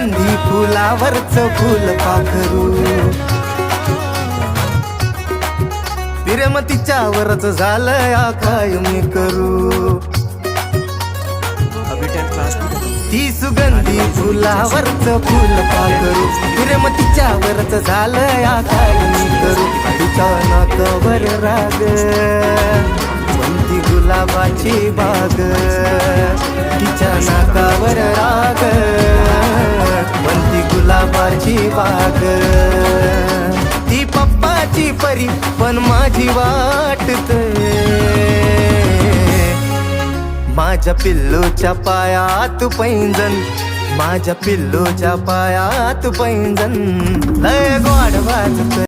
सुगंधी फुलावरचं फुल पाखरू प्रेम तिच्यावरच झालंय काय मी करू ती सुगंधी फुलावरचं फुल पाखरू प्रेम तिच्यावरच झालंय काय मी करू तिच्या नाकावर राग कोणती गुलाबाची बाग तिच्या नाकावर राग कोणती गुलाबाची बाग ती पप्पाची परी पण माझी वाटते माझ्या पिल्लूच्या पायात पैंजण माझ्या पिल्लूच्या पायात पैंजण लय गोड वाजत